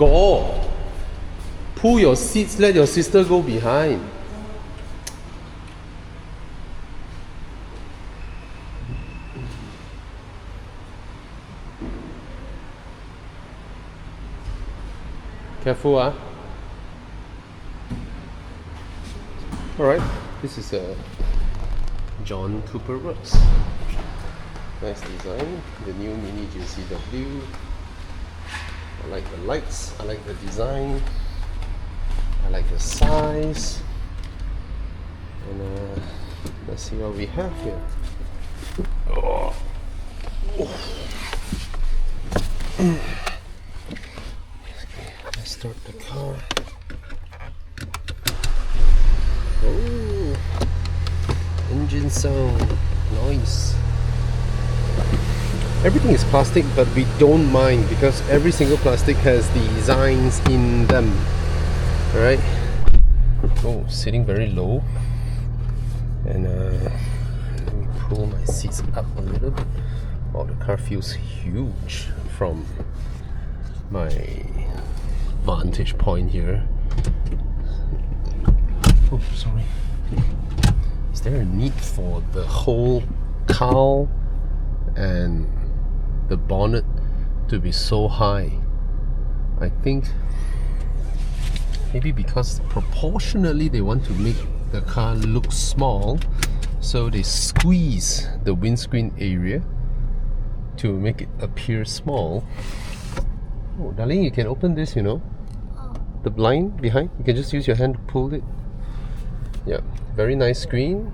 Go! Pull your seats, let your sister go behind. Careful, ah. Alright, this is a John Cooper Works. Nice design, the new Mini JCW. I like the lights, I like the design, I like the size. And let's see what we have here. Oh. Let's start the car. Oh, engine sound, noise. Everything is plastic, but we don't mind because every single plastic has designs in them. Alright. Oh, sitting very low. And let me pull my seats up a little bit. Oh, the car feels huge from my vantage point here. Oh, sorry. Is there a need for the whole cowl and the bonnet to be so high? I think maybe because proportionally they want to make the car look small, so they squeeze the windscreen area to make it appear small. Oh, darling, you can open this, you know. The blind behind, you can just use your hand to pull it. Yeah, very nice screen.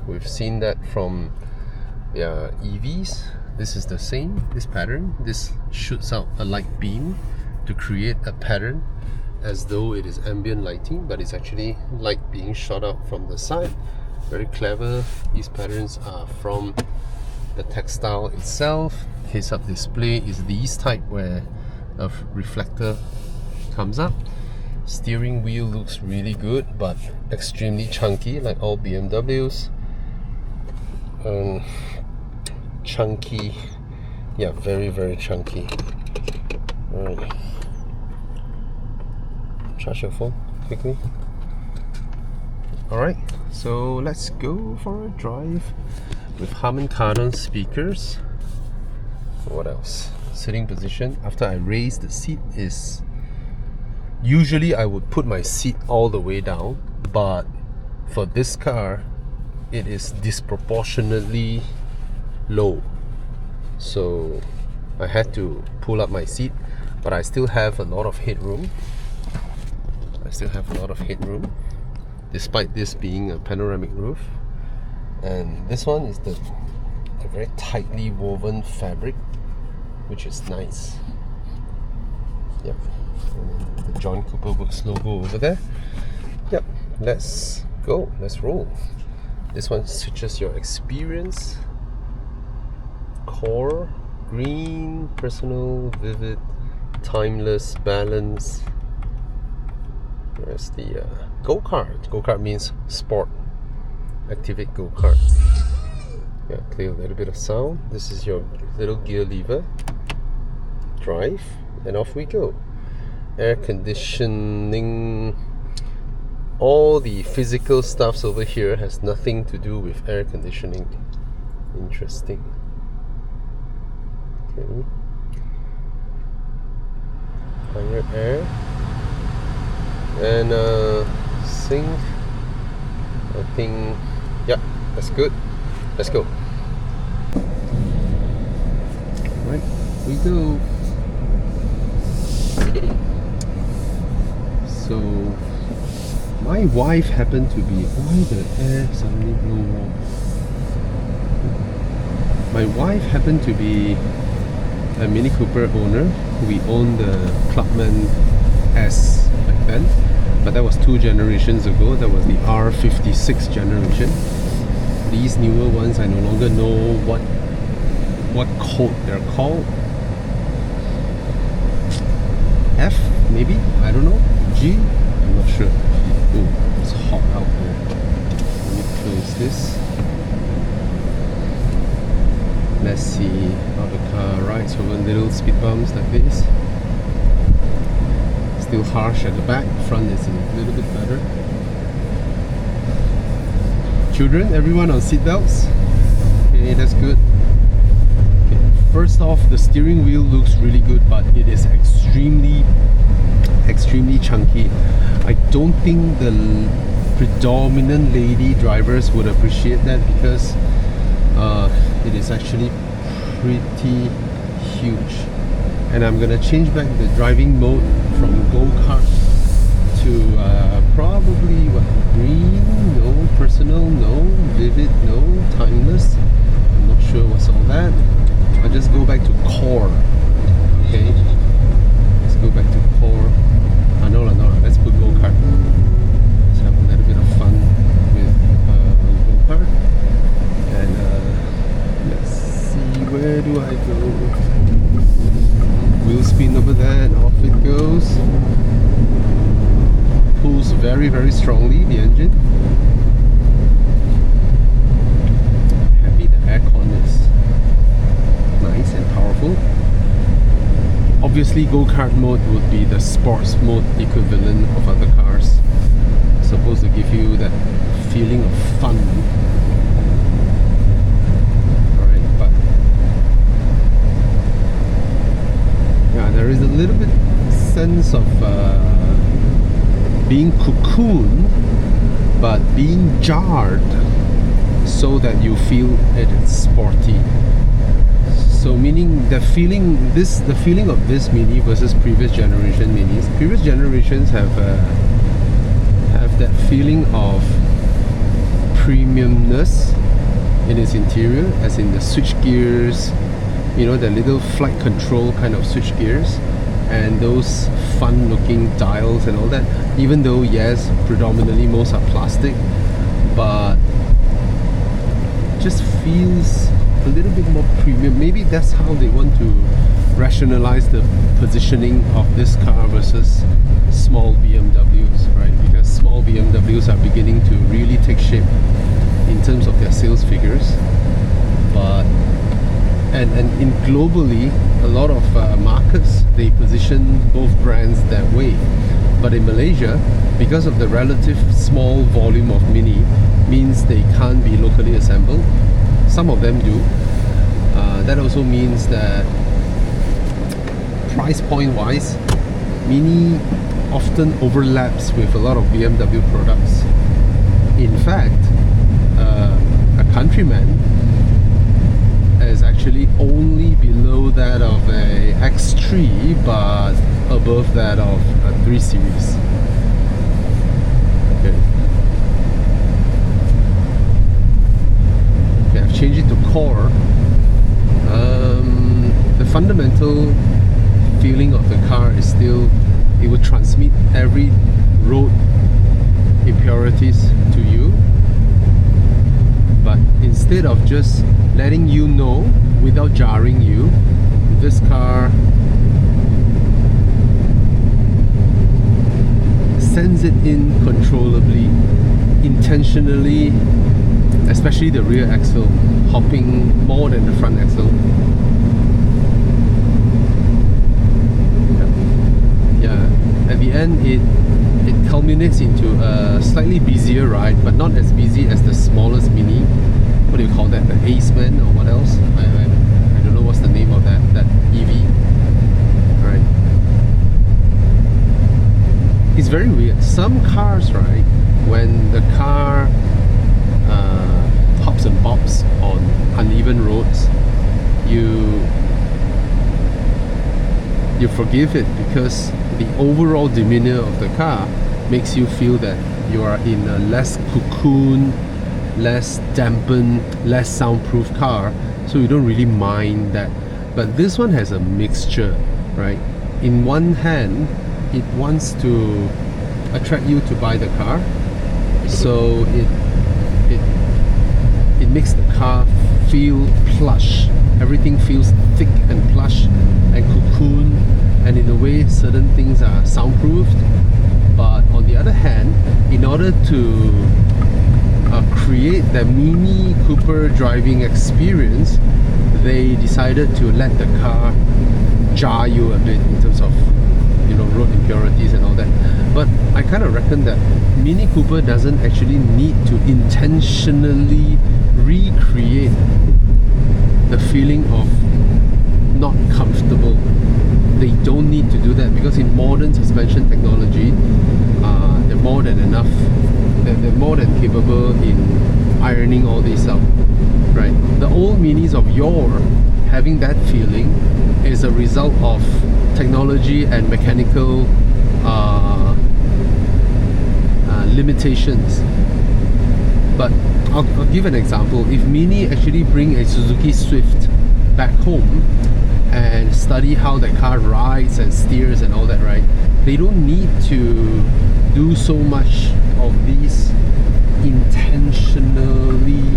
We've seen that from EVs. This is the same, this pattern. This shoots out a light beam to create a pattern as though it is ambient lighting, but it's actually light being shot out from the side. Very clever. These patterns are from the textile itself. Heads-up display is these type where a reflector comes up. Steering wheel looks really good, but extremely chunky, like all BMWs. Chunky, yeah, very, very chunky. Alright, charge your phone quickly. Alright, so let's go for a drive with Harman Kardon speakers. What else? Sitting position. After I raise the seat is usually I would put my seat all the way down, but for this car it is disproportionately low, so I had to pull up my seat, but I still have a lot of headroom. Despite this being a panoramic roof. And this one is the very tightly woven fabric, which is nice. Yep. And the John Cooper Works logo over there. Yep. Let's go. Let's roll. This one switches your experience. Core, green, personal, vivid, timeless, balance. Where's the go-kart? Go-kart means sport. Activate go-kart. Yeah, play a little bit of sound. This is your little gear lever. Drive, and off we go. Air conditioning. All the physical stuffs over here has nothing to do with air conditioning. Interesting. Okay. Higher air. And sync. I think, yeah, that's good. Let's go. Right, we go. So my wife happened to be, why the air suddenly blew off? My wife happened to be a Mini Cooper owner. We owned the Clubman S back then, but that was 2 generations ago. That was the R56 generation. These newer ones, I no longer know what code they're called. F maybe? I don't know. G? I'm not sure. Oh, it's hot out there. Let me close this. Let's see how the car rides over little speed bumps like this. still harsh at the back. Front is a little bit better. Children, everyone on seatbelts. Okay, that's good. Okay, first off, the steering wheel looks really good, but it is extremely chunky. I don't think the predominant lady drivers would appreciate that because it is actually pretty huge. And I'm gonna change back the driving mode from go-kart to probably what, green, no, personal, no, vivid, no, timeless. I'm not sure what's all that. I'll just go back to core. Okay, let's go back to core. No, let's put go-kart. Let's have a little bit of fun with go-kart. And let's see, where do I go? Wheel spin over there and off it goes. Pulls very, very strongly, the engine. Happy the aircon is nice and powerful. Obviously, go-kart mode would be the sports mode equivalent of other cars. Supposed to give you that feeling of fun. Alright, but yeah, there is a little bit sense of being cocooned, but being jarred so that you feel it is sporty. So meaning the feeling of this Mini versus previous generation Minis. Previous generations have that feeling of premiumness in its interior, as in the switch gears, you know, the little flight control kind of switch gears, and those fun looking dials and all that. Even though yes, predominantly most are plastic, but just feels a little bit more premium. Maybe that's how they want to rationalize the positioning of this car versus small BMWs, right? Because small BMWs are beginning to really take shape in terms of their sales figures. But and in globally, a lot of markets, they position both brands that way. But in Malaysia, because of the relative small volume of Mini, means they can't be locally assembled. Some of them do. That also means that price point wise, Mini often overlaps with a lot of BMW products. In fact, a Countryman is actually only below that of a X3, but above that of a 3 Series. Okay. Okay, I've changed it to Core. The fundamental feeling of the car is still, it will transmit every road impurities to you, but instead of just letting you know without jarring you, this car sends it in controllably, intentionally, especially the rear axle, hopping more than the front axle. Yeah. At the end, it culminates into a slightly busier ride, but not as busy as the smallest Mini. What do you call that? The Aceman or what else? I don't know what's the name of that EV. Right. It's very weird. Some cars, right, when the car hops and bobs on uneven roads, you forgive it because the overall demeanor of the car makes you feel that you are in a less cocoon, less dampened, less soundproof car, so you don't really mind that. But this one has a mixture, right? In one hand, it wants to attract you to buy the car, so it makes the car feel plush. Everything feels thick and plush and cocoon, and in a way certain things are soundproofed. But on the other hand, in order to create the Mini Cooper driving experience, they decided to let the car jar you a bit in terms of, you know, road impurities and kind of reckon that Mini Cooper doesn't actually need to intentionally recreate the feeling of not comfortable. They don't need to do that, because in modern suspension technology, they're more than enough. They're more than capable in ironing all this out, right? The old Minis of yore having that feeling is a result of technology and mechanical limitations. But I'll give an example. If Mini actually bring a Suzuki Swift back home and study how the car rides and steers and all that, right? They don't need to do so much of these intentionally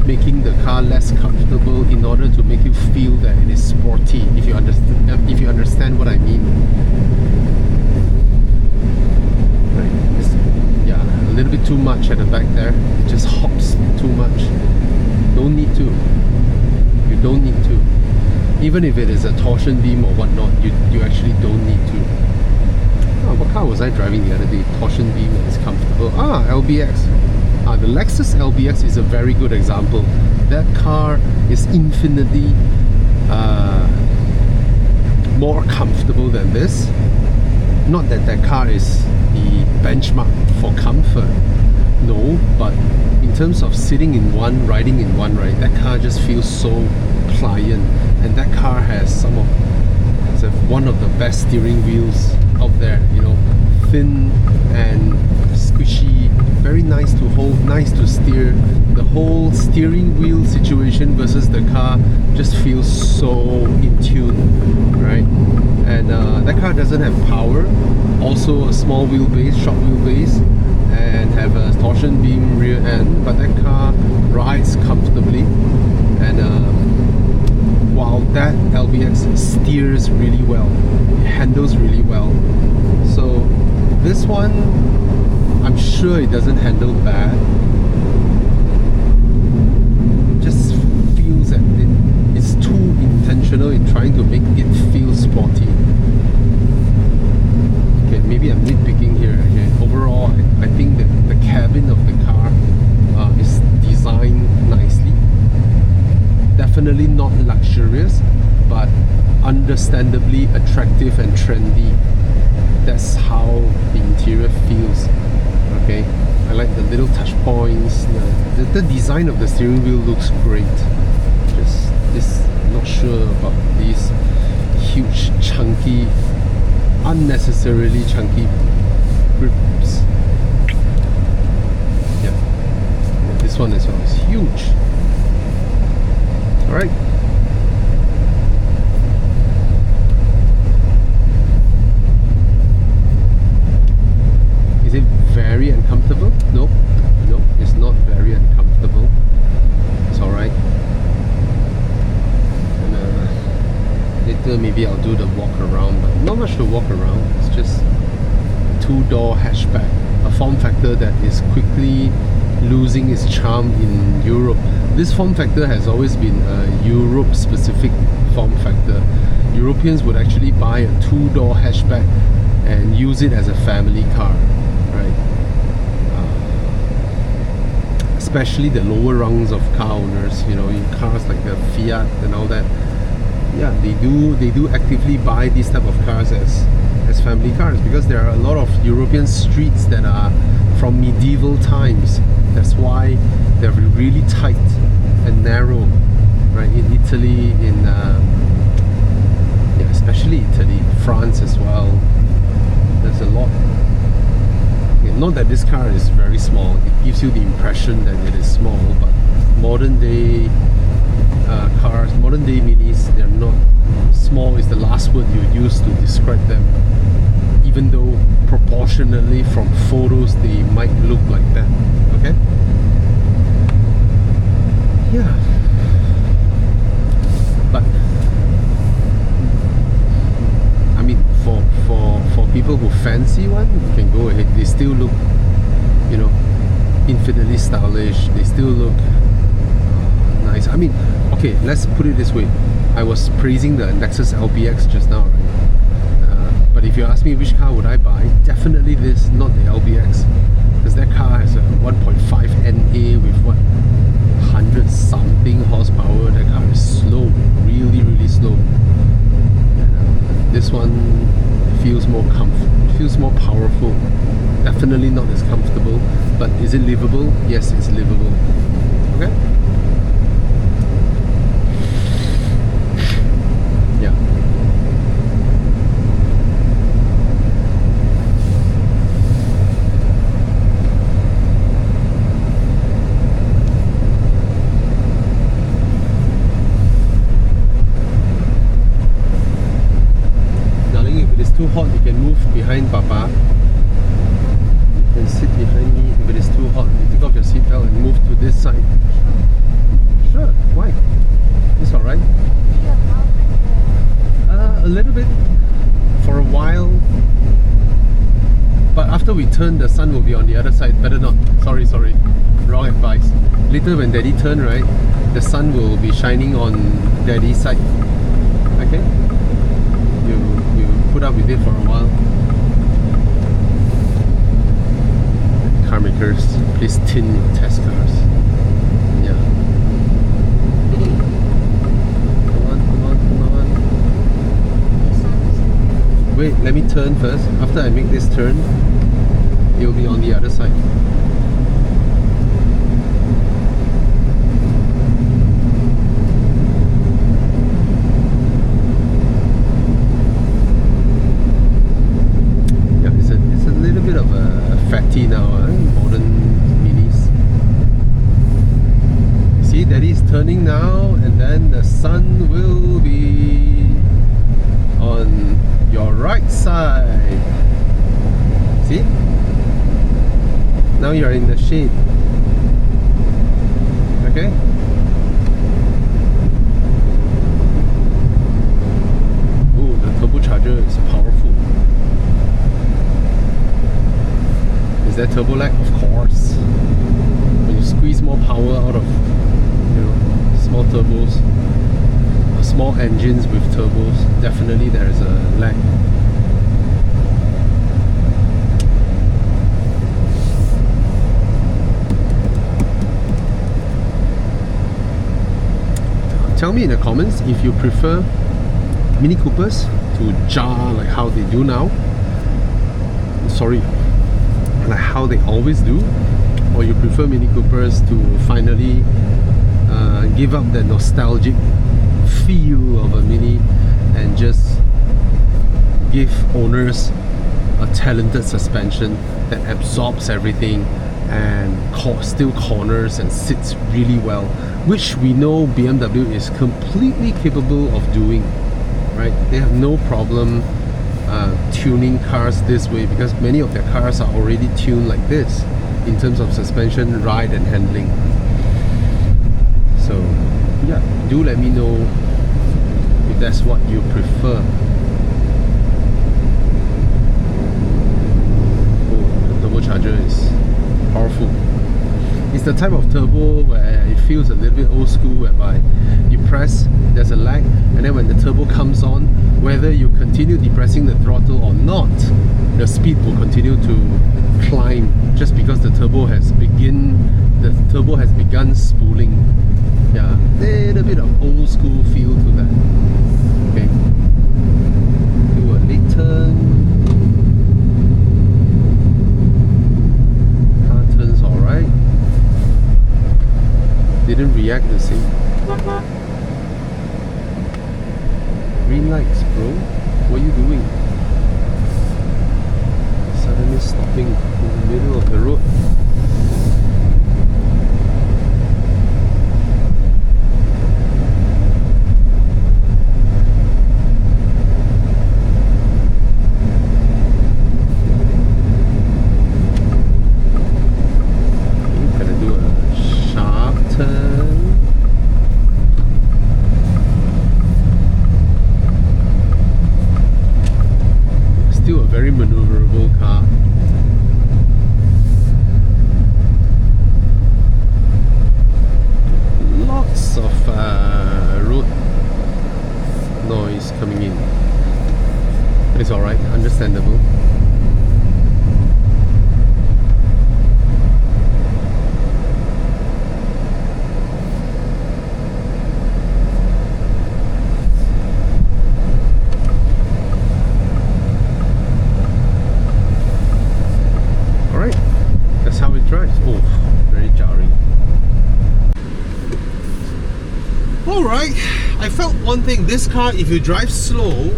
making the car less comfortable in order to make you feel that it is sporty, if you understand what I mean. Right. A little bit too much at the back there. It just hops too much. Don't need to. You don't need to. Even if it is a torsion beam or whatnot, you actually don't need to. Oh, what car was I driving the other day? Torsion beam that is comfortable. LBX. The Lexus LBX is a very good example. That car is infinitely more comfortable than this. Not that that car is the benchmark for comfort, no, but in terms of sitting in one, riding in one, right, that car just feels so pliant, and that car has one of the best steering wheels out there, you know, thin and squishy, very nice to hold, nice to steer. The whole steering wheel situation versus the car just feels so in tune, right? And that car doesn't have power, also a small wheelbase, short wheelbase, and have a torsion beam rear end, but that car rides comfortably. And while that LBX steers really well, it handles really well. So this one, I'm sure it doesn't handle bad. It just feels that it's too intentional in trying to make it feel sporty. Okay, maybe I'm nitpicking here. Okay. Overall, I think that the cabin of the car is designed nicely. Definitely not luxurious, but understandably attractive and trendy. That's how the interior feels. Okay, I like the little touch points. The design of the steering wheel looks great. Just not sure about these huge, chunky, unnecessarily chunky grips. Yeah, this one as well is huge. All right. Is it very uncomfortable? Nope. Nope, it's not very uncomfortable. It's alright. And later maybe I'll do the walk around, but not much to walk around. It's just a two-door hatchback, a form factor that is quickly losing its charm in Europe. This form factor has always been a Europe-specific form factor. Europeans would actually buy a two-door hatchback and use it as a family car, right? Especially the lower rungs of car owners, you know, in cars like the Fiat and all that. Yeah, they do actively buy these type of cars as family cars, because there are a lot of European streets that are from medieval times. That's why they're really tight and narrow, right? In Italy, especially Italy, France as well. There's a lot. Not that this car is very small. It gives you the impression that it is small, but modern day cars, modern day Minis, they're not. Small is the last word you use to describe them, even though proportionally from photos they might look like that. Okay? Yeah. But I mean, for people who fancy one, you can go ahead. They still look, you know, infinitely stylish. They still look nice. I mean, okay, let's put it this way. I was praising the Lexus LBX just now, right? But if you ask me which car would I buy, definitely this, not the LBX, because that car has a 1.5 NA with what, 100 something horsepower. That car is slow, really really slow. And, this one feels more feels more powerful. Definitely not as comfortable, but is it livable? Yes, it's livable. Okay. Yeah. Darling, if it is too hot, you can move behind Papa. You can sit behind me. If it is too hot, you take off your seatbelt and move to this side. Sure. Why? It's alright. A little bit. For a while. But after we turn, the sun will be on the other side. Better not. Sorry. Wrong advice. Later when Daddy turn, right, the sun will be shining on Daddy's side. Okay? You put up with it for a while. Car makers, please tin your test cars. Yeah. Come on. Wait, let me turn first. After I make this turn, it will be on the other side. Yeah, it's a little bit of a fatty now, modern minis. See, Daddy's turning now, and then the sun will be on your right side. See? Now you're in the shade. Okay? Ooh, the turbocharger is powerful. Is there turbo lag? Of course. When you squeeze more power out of, small turbos, small engines with turbos, definitely there is a lag. Tell me in the comments if you prefer Mini Coopers to jar like how they do now. Sorry, like how they always do, or you prefer Mini Coopers to finally give up the nostalgic feel of a Mini and just give owners a talented suspension that absorbs everything and still corners and sits really well, which we know BMW is completely capable of doing, right? They have no problem tuning cars this way because many of their cars are already tuned like this in terms of suspension, ride and handling. So yeah, do let me know if that's what you prefer. Oh, the turbocharger is powerful. It's the type of turbo where it feels a little bit old school, whereby you press, there's a lag, and then when the turbo comes on, whether you continue depressing the throttle or not, the speed will continue to climb just because the turbo has begun spooling. Yeah, little bit of old school feel to that. Okay, do a late turn. Car turns alright. Didn't react the same. Green lights, bro. What are you doing? Suddenly stopping in the middle of the road. Still a very maneuverable car. Lots of road noise coming in. But it's alright. understandable. Alright, that's how it drives. Oh, very jarring. Alright, I felt one thing. This car, if you drive slow,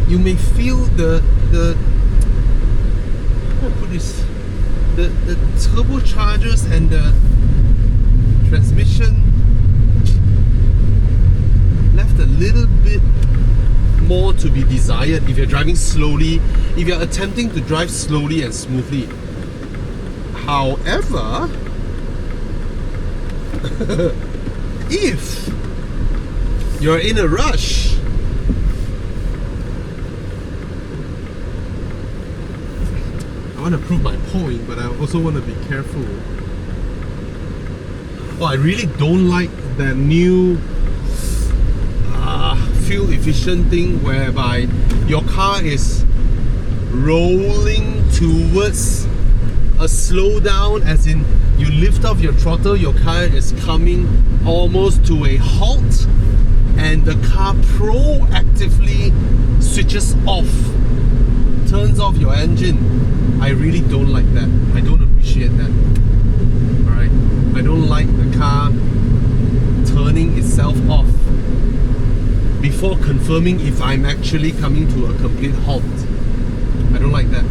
you may feel the how do I put this? The turbochargers and the transmission left a little bit more to be desired if you're driving slowly, if you're attempting to drive slowly and smoothly. However, if you're in a rush, I want to prove my point, but I also want to be careful. Oh, I really don't like that new fuel efficient thing whereby your car is rolling towards a slowdown, as in you lift off your throttle, your car is coming almost to a halt, and the car proactively switches off, turns off your engine. I really don't like that. I don't appreciate that. Alright, I don't like the car turning itself off before confirming if I'm actually coming to a complete halt. I don't like that.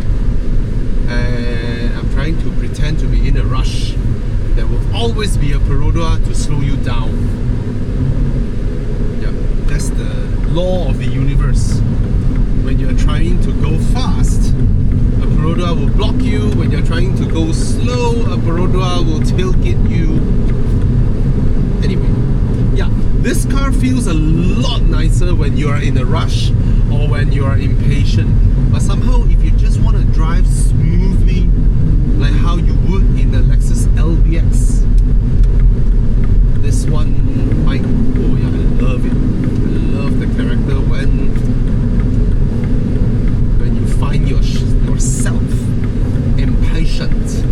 And I'm trying to pretend to be in a rush. There will always be a perodua to slow you down. Yeah, that's the law of the universe. When you're trying to go fast, a perodua will block you. When you're trying to go slow, a perodua will tailgate you. Anyway, yeah, this car feels a lot nicer when you are in a rush or when you are impatient. But somehow, if you just want to drive smoothly, like how you would in a Lexus LBX, this one might. Oh yeah, I love it. I love the character when you find yourself impatient.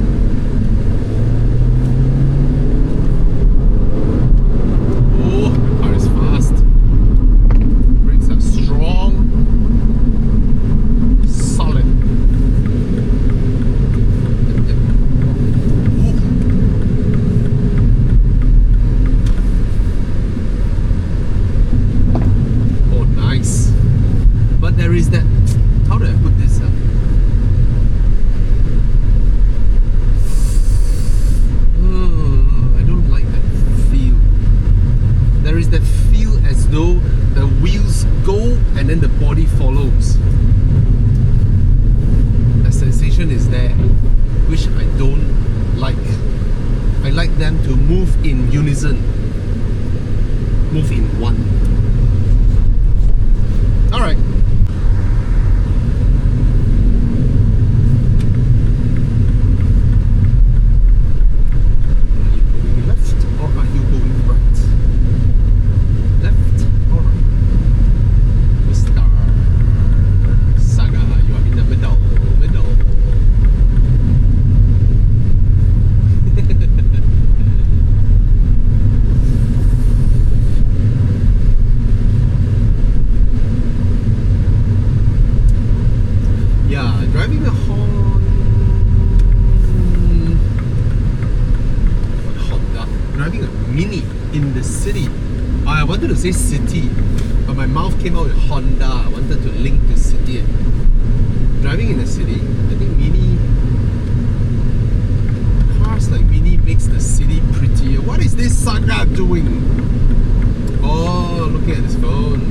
Oh, car is fast. Brakes are strong. Solid. Oh, nice. But there is that. How do I put this? I don't like that feel. There is that feel as though the wheels go and then the body follows. The sensation is there, which I don't like. I like them to move in unison, move in one. Alright. Driving a Honda, driving a Mini in the city. I wanted to say city, but my mouth came out with Honda. I wanted to link to city. Driving in the city, I think Mini cars like Mini makes the city prettier. What is this Saga doing? Oh, looking at his phone.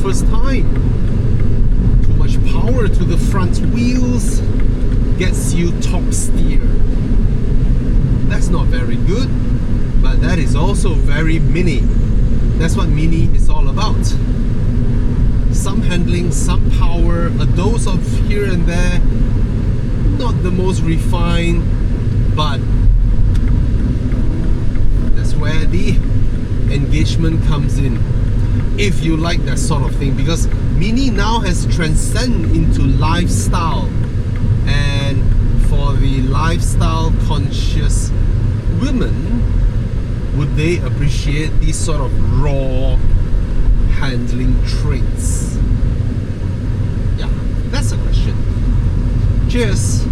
First time. Too much power to very good, but that is also very Mini. That's what Mini is all about. Some handling, some power, a dose of here and there. Not the most refined, but that's where the engagement comes in. If you like that sort of thing, because Mini now has transcended into lifestyle, and for the lifestyle conscious women, would they appreciate these sort of raw handling traits? Yeah, that's the question. Cheers.